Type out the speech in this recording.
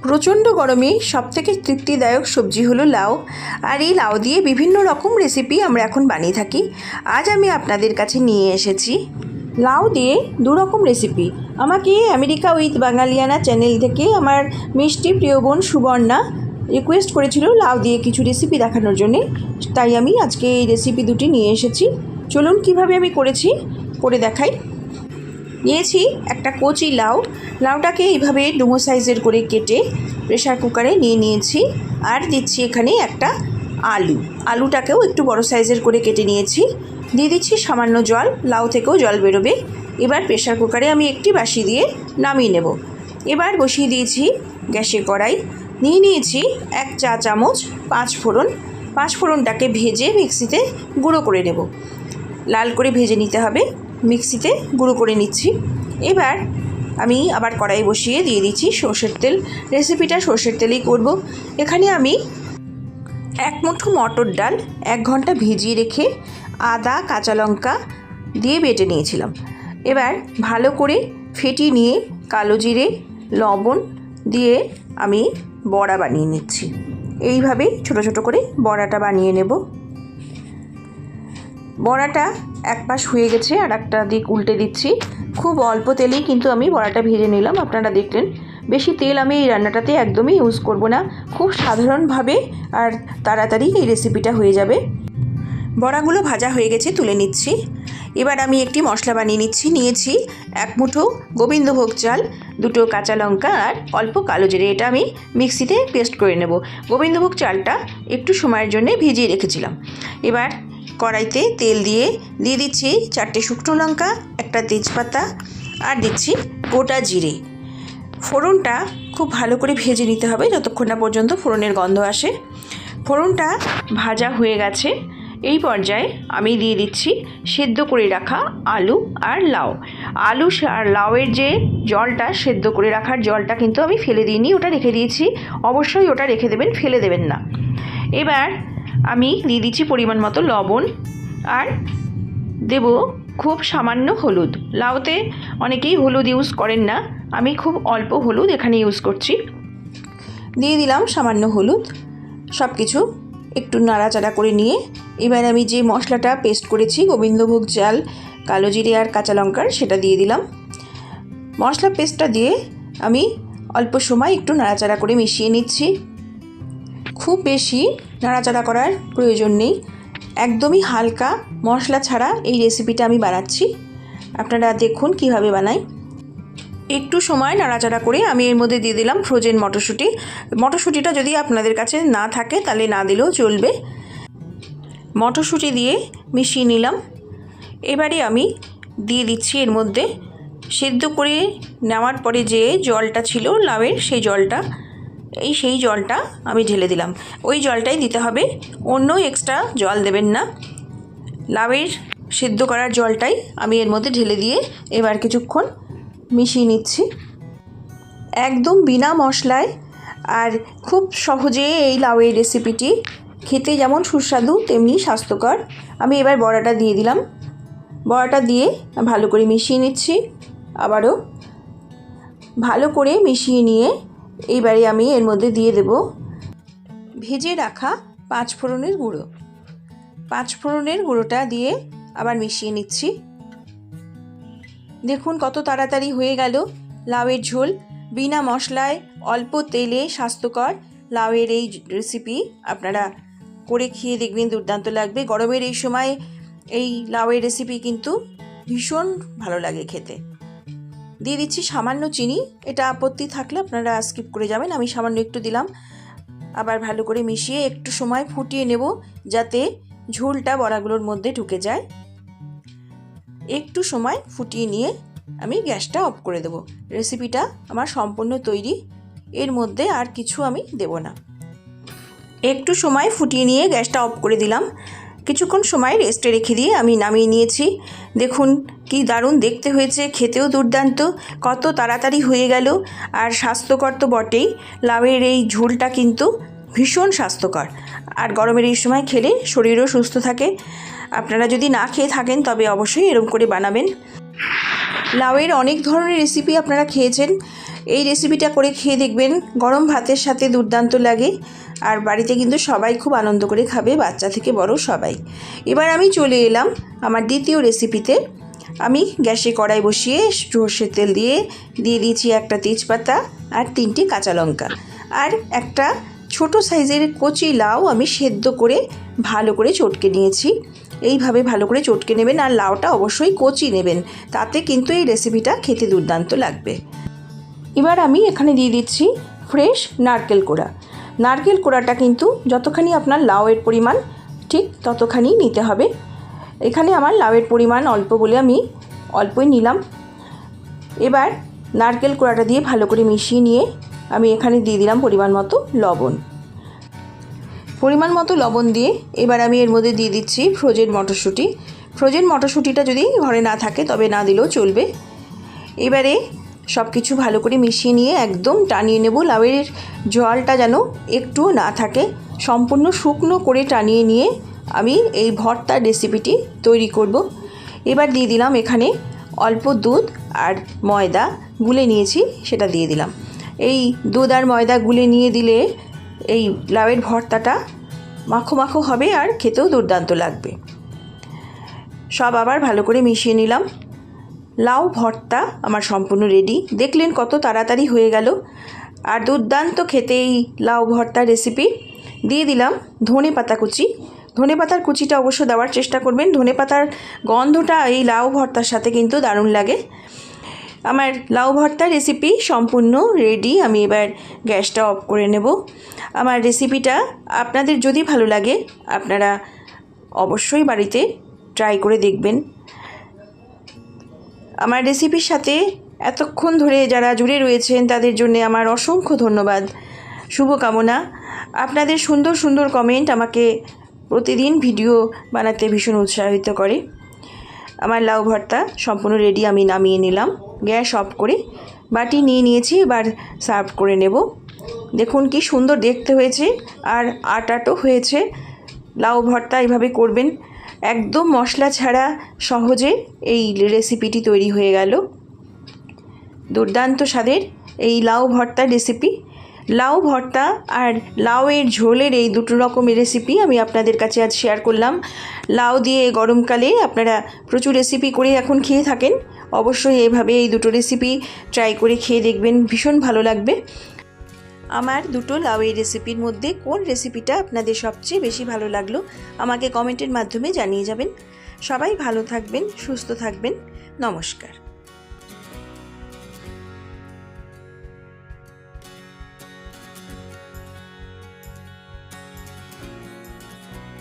প্রচণ্ড গরমে সবথেকে তৃপ্তিদায়ক সবজি হলো লাউ। আর এই লাউ দিয়ে বিভিন্ন রকম রেসিপি আমরা এখন বানিয়ে থাকি। আজ আমি আপনাদের কাছে নিয়ে এসেছি লাউ দিয়ে দুরকম রেসিপি। আমাকে আমেরিকা উইথ বাঙালিয়ানা চ্যানেল থেকে আমার মিষ্টি প্রিয় বোন সুবর্ণা রিকোয়েস্ট করেছিল লাউ দিয়ে কিছু রেসিপি দেখানোর জন্যে, তাই আমি আজকে এই রেসিপি দুটি নিয়ে এসেছি। চলুন কিভাবে আমি করেছি করে দেখাই। নিয়েছি একটা কচি লাউটাকে এইভাবে ডুমো সাইজের করে কেটে প্রেশার কুকারে নিয়ে নিয়েছি। আর দিচ্ছি এখানে একটা আলুটাকেও একটু বড় সাইজের করে কেটে নিয়েছি। দিয়ে দিচ্ছি সামান্য জল, লাউ থেকেও জল বেরোবে। এবার প্রেশার কুকারে আমি একটি বাসি দিয়ে নামিয়ে নেব। এবার বসিয়ে দিয়েছি গ্যাসে কড়াই, নিয়ে নিয়েছি 1 চা চামচ পাঁচফোড়নটাকে ভেজে মিক্সিতে গুঁড়ো করে নেব। লাল করে ভেজে নিতে হবে, মিক্সিতে গুঁড়ো করে নিচ্ছি। এবার আমি আবার কড়াই বসিয়ে দিয়ে দিচ্ছি সর্ষের তেল। রেসিপিটা সর্ষের তেলেই করব। এখানে আমি 1 মুঠো মটর ডাল 1 ঘন্টা ভিজিয়ে রেখে আদা কাঁচা লঙ্কা দিয়ে বেটে নিয়েছিলাম। এবার ভালো করে ফেটিয়ে নিয়ে কালো জিরে লবণ দিয়ে আমি বড়া বানিয়ে নিচ্ছি। এইভাবে ছোট ছোট করে বড়াটা বানিয়ে নেব। বড়াটা এক পাশ হয়ে গেছে, আর একটা দিক উল্টে দিচ্ছি। খুব অল্প তেলেই কিন্তু আমি বড়াটা ভেজে নিলাম। আপনারা দেখলেন, বেশি তেল আমি এই রান্নাটাতে একদমই ইউজ করব না। খুব সাধারণভাবে আর তাড়াতাড়ি এই রেসিপিটা হয়ে যাবে। বড়াগুলো ভাজা হয়ে গেছে, তুলে নিচ্ছি। এবার আমি একটি মশলা বানিয়ে নিচ্ছি। নিয়েছি 1 মুঠো গোবিন্দভোগ চাল, 2টো কাঁচা লঙ্কা আর অল্প কালো জিরে। এটা আমি মিক্সিতে পেস্ট করে নেব। গোবিন্দভোগ চালটা একটু সময়ের জন্য ভিজিয়ে রেখেছিলাম। এবার কড়াইতে তেল দিয়ে দিচ্ছি 4টে শুকনো লঙ্কা, একটা তেজপাতা আর দিচ্ছি গোটা জিরে। ফোড়নটা খুব ভালো করে ভেজে নিতে হবে যতক্ষণ না পর্যন্ত ফোড়নের গন্ধ আসে। ফোড়নটা ভাজা হয়ে গেছে। এই পর্যায়ে আমি দিয়ে দিচ্ছি সেদ্ধ করে রাখা আলু আর লাউ। আলু আর লাউয়ের যে জলটা, সেদ্ধ করে রাখার জলটা কিন্তু আমি ফেলে দিইনি, ওটা রেখে দিয়েছি। অবশ্যই ওটা রেখে দেবেন, ফেলে দেবেন না। এবার আমি দিয়ে দিচ্ছি পরিমাণ মতো লবণ আর দেব খুব সামান্য হলুদ। লাউতে অনেকেই হলুদ ইউজ করেন না, আমি খুব অল্প হলুদ এখানে ইউজ করছি। দিয়ে দিলাম সামান্য হলুদ। সব কিছু একটু নাড়াচাড়া করে নিয়ে এবার আমি যে মশলাটা পেস্ট করেছি গোবিন্দভোগ চাল, কালো জিরে আর কাঁচা লঙ্কার, সেটা দিয়ে দিলাম। মশলা পেস্টটা দিয়ে আমি অল্প সময় একটু নাড়াচাড়া করে মিশিয়ে নিচ্ছি। খুব বেশি নাড়াচাড়া করার প্রয়োজন নেই, একদমই হালকা মশলা ছাড়া এই রেসিপিটা আমি বানাচ্ছি। আপনারা দেখুন কিভাবে বানাই। একটু সময় নাড়াচাড়া করে আমি এর মধ্যে দিয়ে দিলাম ফ্রোজেন মটরশুঁটি। মটরশুঁটিটা যদি আপনাদের কাছে না থাকে তাহলে না দিলেও চলবে। মটরশুঁটি দিয়ে মিশিয়ে নিলাম। এবারে আমি দিয়ে দিচ্ছি এর মধ্যে সেদ্ধ করে নেওয়ার পরে যে জলটা ছিল লাউয়ের, সেই জলটা আমি ঢেলে দিলাম। ওই জলটাই দিতে হবে, অন্য এক্সট্রা জল দেবেন না। লাউয়ের সেদ্ধ করার জলটাই আমি এর মধ্যে ঢেলে দিয়ে এবার কিছুক্ষণ মিশিয়ে নিচ্ছি। একদম বিনা মশলায় আর খুব সহজে এই লাউয়ের রেসিপিটি খেতে যেমন সুস্বাদু তেমনি স্বাস্থ্যকর। আমি এবার বড়াটা দিয়ে দিলাম। বড়াটা দিয়ে ভালো করে মিশিয়ে নিচ্ছি। আবারও ভালো করে মিশিয়ে নিয়ে এইবারে আমি এর মধ্যে দিয়ে দেব ভেজে রাখা 5 ফোড়নের গুঁড়ো। 5 ফোড়নের গুঁড়োটা দিয়ে আবার মিশিয়ে নিচ্ছি। দেখুন কত তাড়াতাড়ি হয়ে গেল লাউয়ের ঝোল। বিনা মশলায় অল্প তেলে স্বাস্থ্যকর লাউয়ের এই রেসিপি আপনারা করে খেয়ে দেখবেন, দুর্দান্ত লাগবে। গরমের এই সময় এই লাউয়ের রেসিপি কিন্তু ভীষণ ভালো লাগে খেতে। দিয়ে দিচ্ছি সামান্য চিনি, এটা আপত্তি থাকলে আপনারা স্কিপ করে যাবেন, আমি সামান্য একটু দিলাম। আবার ভালো করে মিশিয়ে একটু সময় ফুটিয়ে নেব যাতে ঝোলটা বড়াগুলোর মধ্যে ঢুকে যায়। একটু সময় ফুটিয়ে নিয়ে আমি গ্যাসটা অফ করে দেব। রেসিপিটা আমার সম্পূর্ণ তৈরি, এর মধ্যে আর কিছু আমি দেব না। একটু সময় ফুটিয়ে নিয়ে গ্যাসটা অফ করে দিলাম। কিছুক্ষণ সময় রেস্টে রেখে দিয়ে আমি নামিয়ে নিয়েছি। দেখুন কি দারুণ দেখতে হয়েছে, খেতেও দুর্দান্ত, কত তাড়াতাড়ি হয়ে গেল। আর স্বাস্থ্যকর তো বটেই, লাউয়ের এই ঝোলটা কিন্তু ভীষণ স্বাস্থ্যকর। আর গরমের এই সময় খেলে শরীরও সুস্থ থাকে। আপনারা যদি না খেয়ে থাকেন তবে অবশ্যই এরকম করে বানাবেন। লাউয়ের অনেক ধরনের রেসিপি আপনারা খেয়েছেন, এই রেসিপিটা করে খেয়ে দেখবেন, গরম ভাতের সাথে দুর্দান্ত লাগে। আর বাড়িতে কিন্তু সবাই খুব আনন্দ করে খাবে, বাচ্চা থেকে বড় সবাই। এবার আমি চলে এলাম আমার দ্বিতীয় রেসিপিতে। আমি গ্যাসে কড়াই বসিয়ে সরষের তেল দিয়ে দিয়েছি একটা তেজপাতা আর 3টে কাঁচা লঙ্কা, আর একটা ছোট সাইজের কচি লাউ আমি সেদ্ধ করে ভালো করে চটকে নিয়েছি। এইভাবে ভালো করে চটকে নেবেন, আর লাউটা অবশ্যই কচি নেবেন, তাতে কিন্তু এই রেসিপিটা খেতে দুর্দান্ত লাগবে। এবার আমি এখানে দিয়ে দিচ্ছি ফ্রেশ নারকেল কোড়া। নারকেল কোড়াটা কিন্তু যতখানি আপনার লাউয়ের পরিমাণ ঠিক ততখানি নিতে হবে। এখানে আমার লাউয়ের পরিমাণ অল্প বলে আমি অল্পই নিলাম। এবার নারকেল কোড়াটা দিয়ে ভালো করে মিশিয়ে নিয়ে আমি এখানে দিয়ে দিলাম পরিমাণ মতো লবণ। পরিমাণ মতো লবণ দিয়ে এবার আমি এর মধ্যে দিয়ে দিচ্ছি ফ্রোজেন মটরশুঁটি। ফ্রোজেন মটরশুঁটিটা যদি ঘরে না থাকে তবে না দিলেও চলবে। এবারে সব কিছু ভালো করে মিশিয়ে নিয়ে একদম টানিয়ে নেব। লাউয়ের জলটা যেন একটুও না থাকে, সম্পূর্ণ শুকনো করে টানিয়ে নিয়ে আমি এই ভর্তার রেসিপিটি তৈরি করব। এবার দিয়ে দিলাম এখানে অল্প দুধ আর ময়দা গুলে নিয়েছি, সেটা দিয়ে দিলাম। এই দুধ আর ময়দা গুলে নিয়ে দিলে এই লাউয়ের ভর্তাটা মাখো মাখো হবে আর খেতেও দুর্দান্ত লাগবে। সব আবার ভালো করে মিশিয়ে নিলাম। লাউ ভর্তা আমার সম্পূর্ণ রেডি। দেখলেন কত তাড়াতাড়ি হয়ে গেল, আর দুর্দান্ত খেতে এই লাউ ভর্তার রেসিপি। দিয়ে দিলাম ধনে পাতা কুচি। ধনে পাতার কুচিটা অবশ্য দেওয়ার চেষ্টা করবেন, ধনে পাতার গন্ধটা এই লাউ ভর্তার সাথে কিন্তু দারুণ লাগে। আমার লাউ ভর্তার রেসিপি সম্পূর্ণ রেডি। আমি এবার গ্যাসটা অফ করে নেব। আমার রেসিপিটা আপনাদের যদি ভালো লাগে আপনারা অবশ্যই বাড়িতে ট্রাই করে দেখবেন। আমার রেসিপির সাথে এতক্ষণ ধরে যারা জুড়ে রয়েছেন তাদের জন্য আমার অসংখ্য ধন্যবাদ, শুভকামনা। আপনাদের সুন্দর সুন্দর কমেন্ট আমাকে প্রতিদিন ভিডিও বানাতে ভীষণ উৎসাহিত করে। আমার লাউ ভর্তা সম্পূর্ণ রেডি। আমি নামিয়ে নিলাম, গ্যাস অফ করে বাটি নিয়ে নিয়েছি। এবার সার্ভ করে নেব। দেখুন কি সুন্দর দেখতে হয়েছে, আর আটাটো হয়েছে। লাউ ভর্তা এইভাবে করবেন, একদম মশলা ছাড়া সহজে এই রেসিপিটি তৈরি হয়ে গেল। দুর্দান্ত স্বাদের এই লাউ ভর্তার রেসিপি। লাউ ভর্তা আর লাউয়ের ঝোলের এই দুটো রকমের রেসিপি আমি আপনাদের কাছে আজ শেয়ার করলাম। লাউ দিয়ে গরমকালে আপনারা প্রচুর রেসিপি করে এখন খেয়ে থাকেন, অবশ্যই এভাবে এই দুটো রেসিপি ট্রাই করে খেয়ে দেখবেন, ভীষণ ভালো লাগবে। আমার দুটো লাউয়ের রেসিপির মধ্যে কোন রেসিপিটা আপনাদের সবচেয়ে বেশি ভালো লাগলো আমাকে কমেন্টের মাধ্যমে জানিয়ে যাবেন। সবাই ভালো থাকবেন, সুস্থ থাকবেন। নমস্কার।